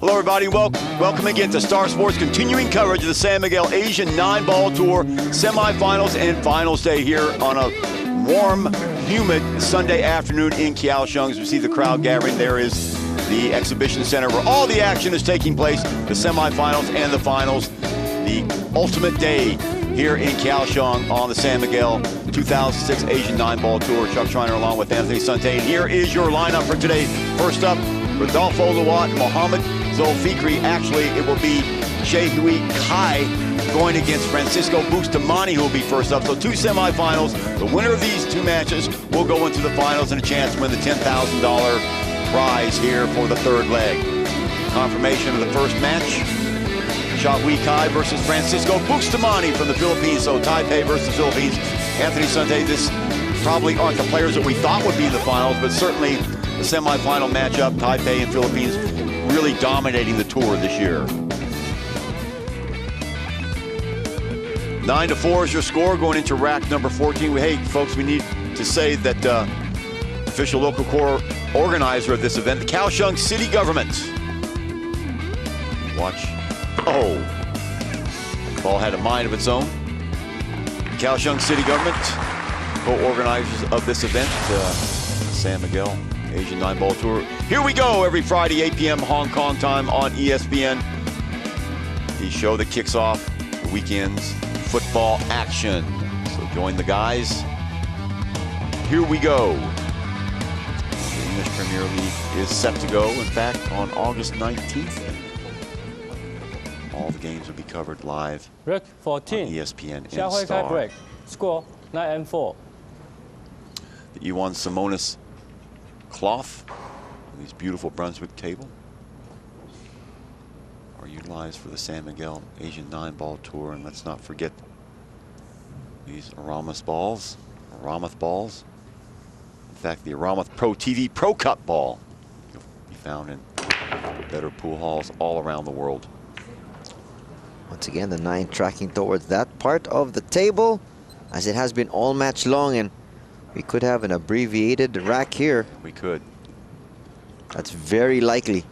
Hello, everybody. Welcome again to Star Sports, continuing coverage of the San Miguel Asian 9-ball tour semifinals and finals day here on a warm, humid Sunday afternoon in Kaohsiung. As we see the crowd gathering, there is the exhibition center where all the action is taking place, the semifinals and the finals. The ultimate day here in Kaohsiung on the San Miguel 2006 Asian 9-ball tour. Chuck Schreiner along with Anthony Sante. Here is your lineup for today. First up, Rodolfo Luat and Mohamed Zulfikri. Actually, it will be Hui-kai going against Francisco Bustamante, who will be first up. So two semifinals. The winner of these two matches will go into the finals and a chance to win the $10,000 prize here for the third leg. Confirmation of the first match. Hui-kai versus Francisco Bustamante from the Philippines. So Taipei versus Philippines. Anthony Sante, this probably aren't the players that we thought would be in the finals, but certainly the semifinal matchup, Taipei and Philippines really dominating the tour this year. 9-4 is your score going into rack number 14. Hey, folks, we need to say that official local corps organizer of this event, the Kaohsiung City Government. Watch. Oh, the ball had a mind of its own. The Kaohsiung City Government, co-organizers of this event, San Miguel Asian 9-ball tour. Here we go every Friday, 8 p.m. Hong Kong time on ESPN. The show that kicks off the weekend's football action. So join the guys. Here we go. The English Premier League is set to go, in fact, on August 19th. All the games will be covered live Break 14. on ESPN and Hui-kai Star. break. Score 9-4. The E1 Simonis cloth, these beautiful Brunswick table, are utilized for the San Miguel Asian 9-ball tour. And let's not forget these Aramoth balls. In fact, the Aramoth Pro TV Pro Cup ball will be found in better pool halls all around the world. Once again, the 9 tracking towards that part of the table, as it has been all match long, and we could have an abbreviated rack here. We could. That's very likely.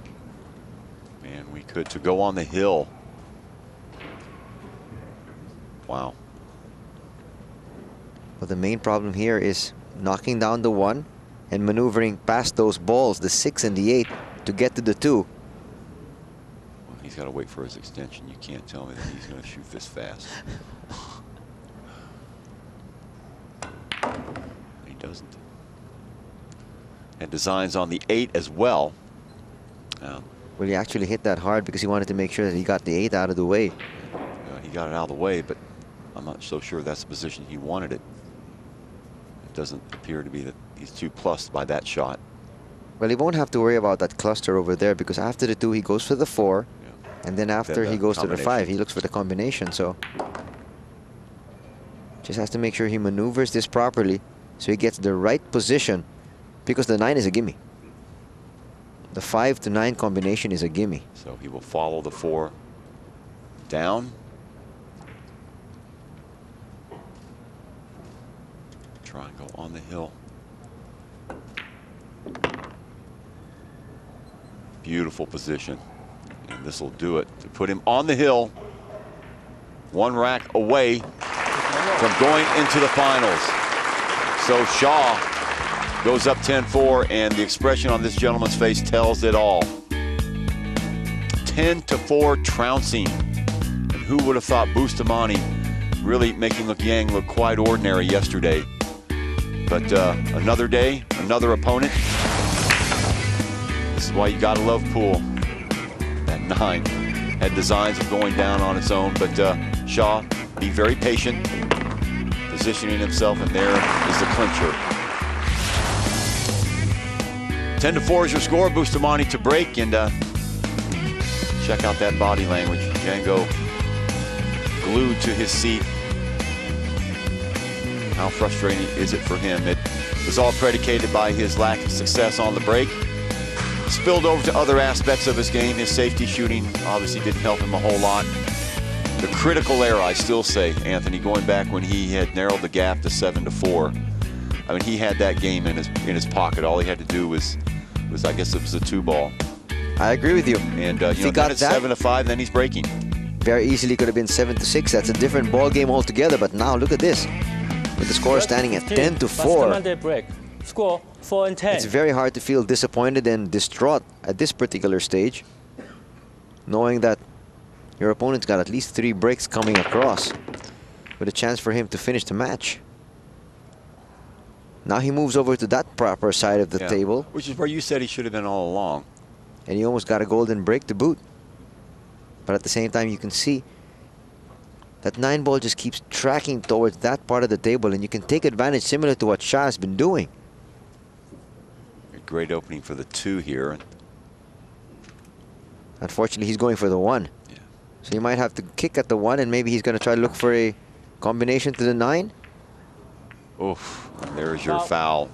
Man, we could. To go on the hill. Wow. Well, the main problem here is knocking down the 1 and maneuvering past those balls, the 6 and the 8, to get to the 2. He's got to wait for his extension. You can't tell me that he's going to shoot this fast. He doesn't. And designs on the 8 as well. Well, he actually hit that hard because he wanted to make sure that he got the 8 out of the way. He got it out of the way, but I'm not so sure that's the position he wanted it. It doesn't appear to be that he's too plussed by that shot. Well, he won't have to worry about that cluster over there because after the 2, he goes for the 4. And then after he goes to the 5, he looks for the combination. So just has to make sure he maneuvers this properly so he gets the right position, because the 9 is a gimme. The 5 to 9 combination is a gimme. So he will follow the 4 down. Try and go on the hill. Beautiful position. And this will do it to put him on the hill, 1 rack away from going into the finals. So Shaw goes up 10-4, and the expression on this gentleman's face tells it all. 10-4 trouncing. And who would have thought Bustamante really making Yang look quite ordinary yesterday? But another day, another opponent. This is why you gotta love pool. That 9 had designs of going down on its own, but Shaw be very patient, positioning himself, and there is the clincher. 10-4 is your score. Bustamante to break, and check out that body language. Django glued to his seat. How frustrating is it for him? It was all predicated by his lack of success on the break. Spilled over to other aspects of his game. His safety shooting obviously didn't help him a whole lot. The critical error, I still say, Anthony, going back when he had narrowed the gap to 7-4. I mean, he had that game in his pocket. All he had to do was I guess it was a 2 ball. I agree with you. And if you he know, got then it's that, 7-5, then he's breaking. very easily could have been 7-6. That's a different ball game altogether. But now look at this, with the score standing at 10-4. Monday break. Score 4-10. It's very hard to feel disappointed and distraught at this particular stage, knowing that your opponent's got at least 3 breaks coming across, with a chance for him to finish the match. Now he moves over to that proper side of the table. Which is where you said he should have been all along. And he almost got a golden break to boot. But at the same time, you can see that 9 ball just keeps tracking towards that part of the table, and you can take advantage similar to what Hsia has been doing. A great opening for the 2 here. Unfortunately, he's going for the 1. Yeah. So you might have to kick at the 1, and maybe he's going to try to look for a combination to the 9. Oof, there's your foul.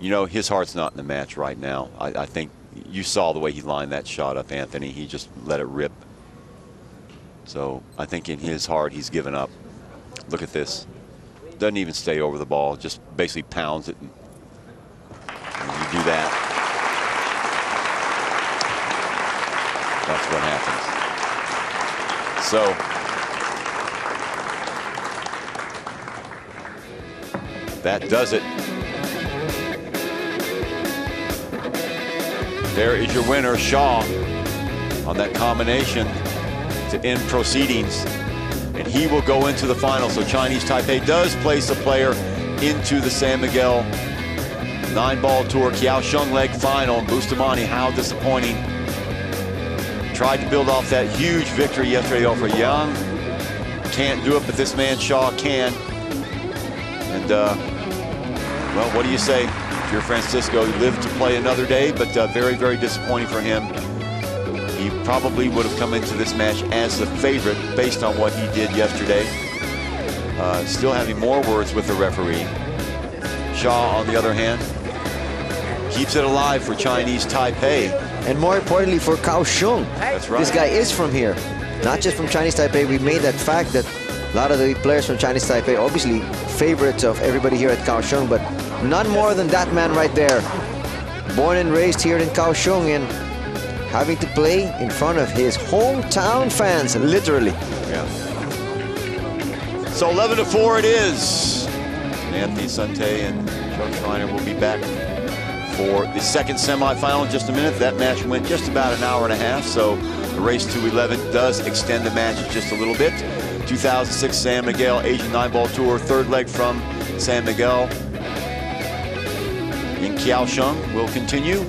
You know, his heart's not in the match right now. I think you saw the way he lined that shot up, Anthony. He just let it rip. So I think in his heart, he's given up. Look at this. Doesn't even stay over the ball, just basically pounds it. And you do that, that's what happens. So that does it. There is your winner, Hsia, on that combination to end proceedings. And he will go into the final. So Chinese Taipei does place a player into the San Miguel 9-ball tour Kaohsiung leg final. Bustamante, how disappointing. Tried to build off that huge victory yesterday over Young. Can't do it, but this man Hsia can. And well, what do you say? If you're Francisco, he lived to play another day, but very, very disappointing for him. He probably would have come into this match as the favorite based on what he did yesterday. Still having more words with the referee. Hsia, on the other hand, keeps it alive for Chinese Taipei. And more importantly for Kaohsiung. That's right. This guy is from here, not just from Chinese Taipei. We made that fact that a lot of the players from Chinese Taipei, obviously favorites of everybody here at Kaohsiung, but none more than that man right there. Born and raised here in Kaohsiung and having to play in front of his hometown fans, literally. Yeah. So 11-4 it is. Anthony Sante and Chuck Schreiner will be back for the second semifinal in just a minute. That match went just about an hour and a half, so the race to 11 does extend the match just a little bit. 2006 San Miguel Asian 9-ball tour, 3rd leg from San Miguel in Kaohsiung will continue.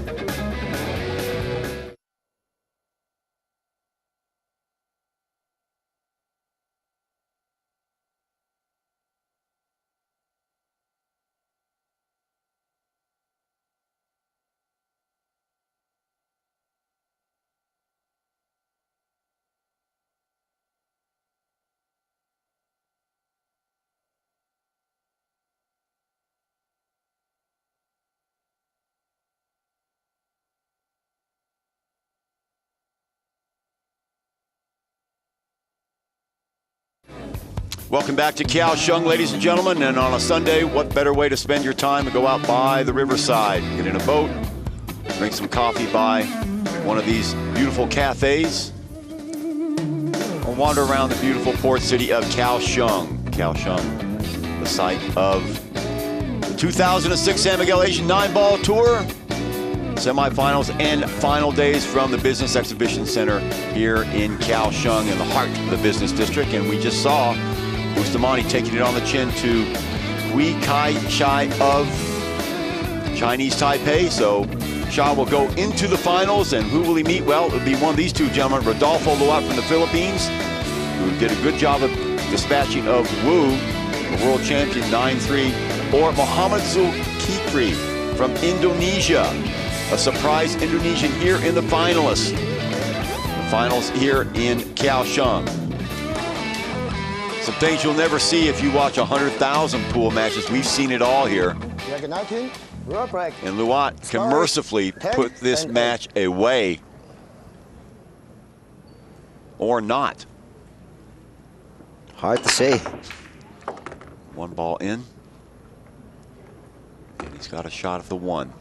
Welcome back to Kaohsiung, ladies and gentlemen. And on a Sunday, what better way to spend your time than go out by the riverside, get in a boat, drink some coffee by one of these beautiful cafes, or wander around the beautiful port city of Kaohsiung. Kaohsiung, the site of the 2006 San Miguel Asian 9-ball tour, semifinals and final days from the Business Exhibition Center here in Kaohsiung, in the heart of the business district. And we just saw Bustamante taking it on the chin to Hui-kai Chai of Chinese Taipei. So Hsia will go into the finals, and who will he meet? Well, it'll be one of these two gentlemen, Rodolfo Luat from the Philippines, who did a good job of dispatching of Wu, the world champion, 9-3, or Muhammad Zulkifli from Indonesia, a surprise Indonesian here in the finalists. The finals here in Kaohsiung. Some things you'll never see if you watch 100,000 pool matches. We've seen it all here. And Luat can mercifully put this match away. Or not. Hard to say. One ball in. And he's got a shot of the 1.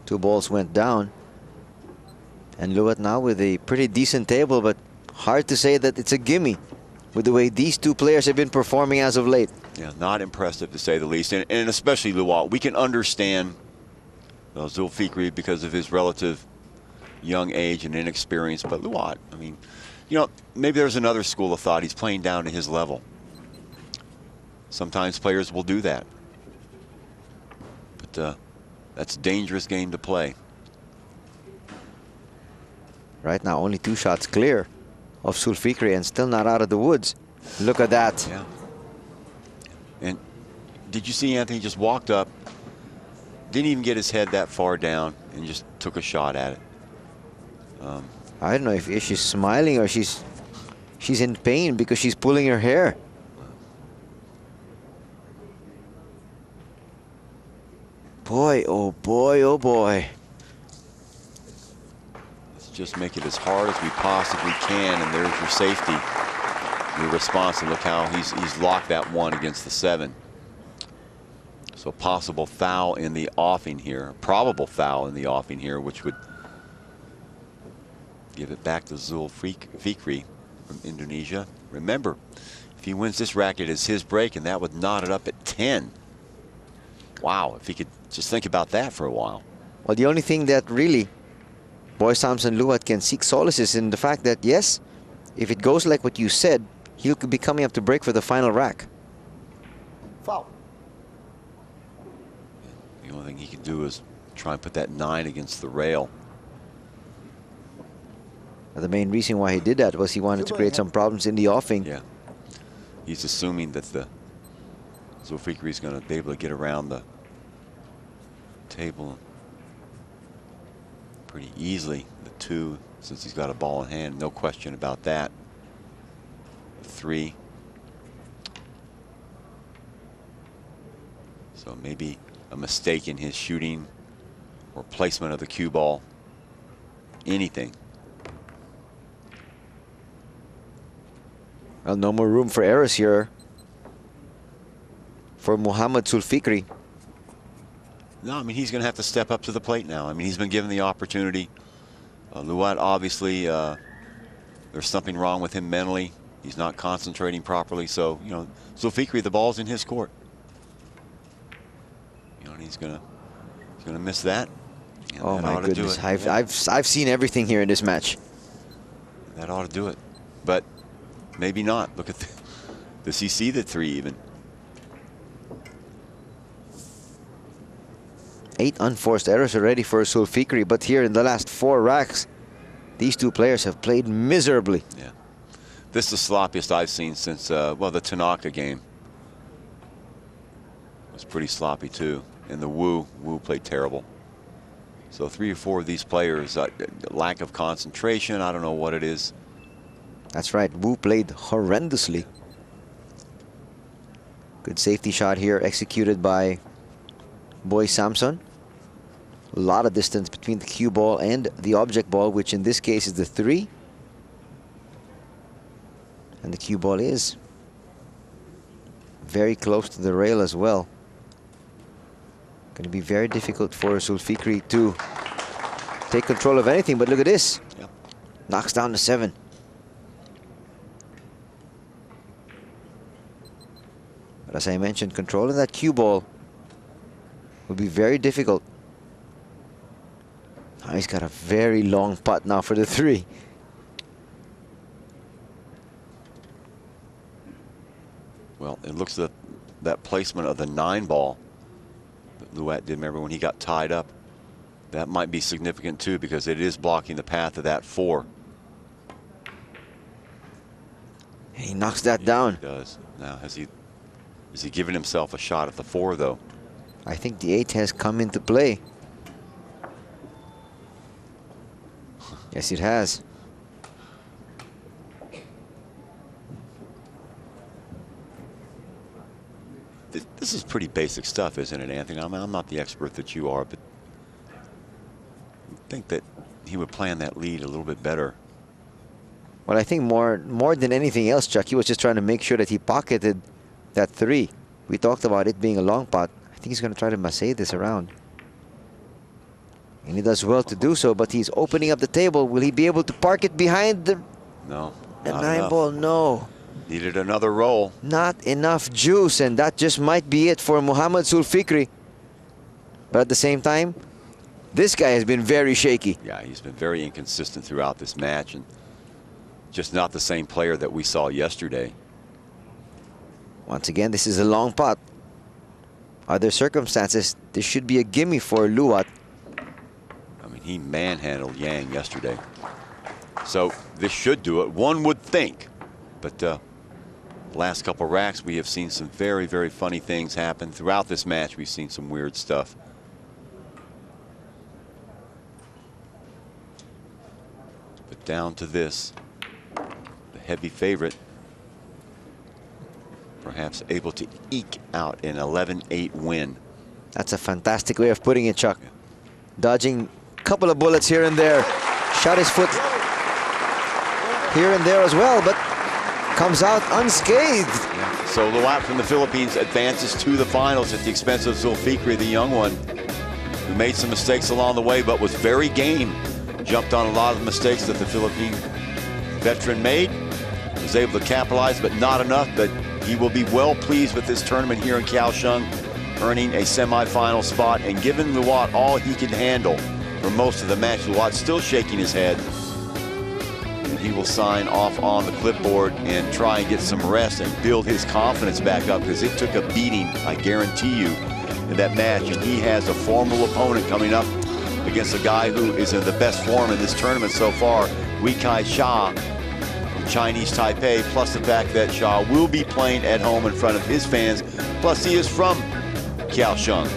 2 balls went down. And Luat now with a pretty decent table, but hard to say that it's a gimme with the way these 2 players have been performing as of late. Yeah, not impressive to say the least. And especially Luat. We can understand Zulfikri because of his relative young age and inexperience. But Luat, I mean, you know, maybe there's another school of thought. He's playing down to his level. Sometimes players will do that. But that's a dangerous game to play. Right now, only 2 shots clear of Zulfikri and still not out of the woods. Look at that. Yeah. And did you see Anthony just walked up, didn't even get his head that far down, and just took a shot at it. I don't know if she's smiling or she's in pain because she's pulling her hair. Boy, oh boy, oh boy. Just make it as hard as we possibly can, and there's your safety, your response. And look how he's locked that 1 against the 7. So possible foul in the offing here, probable foul in the offing here, which would give it back to Zulfikri from Indonesia. Remember, if he wins this racket, it's his break, and that would knot it up at 10. Wow, if he could just think about that for a while. Well, the only thing that really Boy Samson Luat can seek solace in the fact that, yes, if it goes like what you said, he'll be coming up to break for the final rack. Foul. The only thing he can do is try and put that 9 against the rail. The main reason why he did that was he wanted to create some problems in the offing. Yeah. He's assuming that the Zulfikri is going to be able to get around the table pretty easily. The 2, since he's got a ball in hand, no question about that. 3. So maybe a mistake in his shooting or placement of the cue ball. Anything. Well, no more room for errors here for Muhammad Zulfikri. No, I mean, he's going to have to step up to the plate now. I mean, he's been given the opportunity. Luat, obviously, there's something wrong with him mentally. He's not concentrating properly. So, you know, Zulfikri, the ball's in his court. You know, and he's gonna miss that. And oh that my ought to do goodness! it. I've seen everything here in this match. That ought to do it, but maybe not. Look at does he see the 3 even? 8 unforced errors already for Zulfikri, but here in the last 4 racks, these 2 players have played miserably. Yeah, this is the sloppiest I've seen since well, the Tanaka game was pretty sloppy too, and the Wu played terrible. So 3 or 4 of these players, lack of concentration. I don't know what it is. That's right, Wu played horrendously. Good safety shot here executed by Boy Samson. A lot of distance between the cue ball and the object ball, which in this case is the 3. And the cue ball is very close to the rail as well. Going to be very difficult for Zulfikri to take control of anything, but look at this. Yep. Knocks down the 7. But as I mentioned, controlling that cue ball will be very difficult. Oh, he's got a very long putt now for the 3. Well, it looks that that placement of the 9 ball that Luat did, remember when he got tied up, that might be significant too, because it is blocking the path of that 4. He knocks that down. He does. Now, has he given himself a shot at the 4 though? I think the 8 has come into play. Yes, it has. This is pretty basic stuff, isn't it, Anthony? I mean, I'm not the expert that you are, but I think that he would plan that lead a little bit better. Well, I think more than anything else, Chuck, he was just trying to make sure that he pocketed that 3. We talked about it being a long putt. I think he's going to try to massage this around. And he does well to do so, but he's opening up the table. Will he be able to park it behind the No. nine ball? No. Needed another roll. Not enough juice, and that just might be it for Muhammad Zulfikri. But at the same time, this guy has been very shaky. Yeah, he's been very inconsistent throughout this match, and just not the same player that we saw yesterday. Once again, this is a long pot. Other circumstances, this should be a gimme for Luat. I mean, he manhandled Yang yesterday. So this should do it, one would think. But last couple racks, we have seen some very, very funny things happen. Throughout this match, we've seen some weird stuff. But down to this, the heavy favorite, perhaps able to eke out an 11-8 win. That's a fantastic way of putting it, Chuck. Dodging a couple of bullets here and there. Shot his foot here and there as well, but comes out unscathed. Yeah. So Luat from the Philippines advances to the finals at the expense of Zulfikri, the young one, who made some mistakes along the way, but was very game. Jumped on a lot of the mistakes that the Philippine veteran made. Was able to capitalize, but not enough. But he will be well pleased with this tournament here in Kaohsiung, earning a semifinal spot and giving Luat all he can handle for most of the match. Luat still shaking his head. And he will sign off on the clipboard and try and get some rest and build his confidence back up, because it took a beating, I guarantee you, in that match. And he has a formidable opponent coming up against a guy who is in the best form in this tournament so far, Hui-kai from Chinese Taipei, plus the fact that Xia will be playing at home in front of his fans, plus he is from Kaohsiung.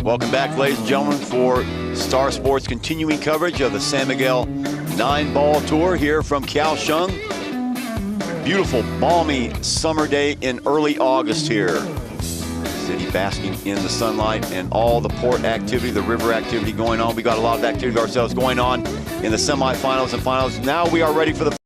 Welcome back, ladies and gentlemen, for Star Sports continuing coverage of the San Miguel 9-ball tour here from Kaohsiung. Beautiful, balmy summer day in early August here. City basking in the sunlight and all the port activity, the river activity going on. We got a lot of activity ourselves going on in the semifinals and finals. Now we are ready for the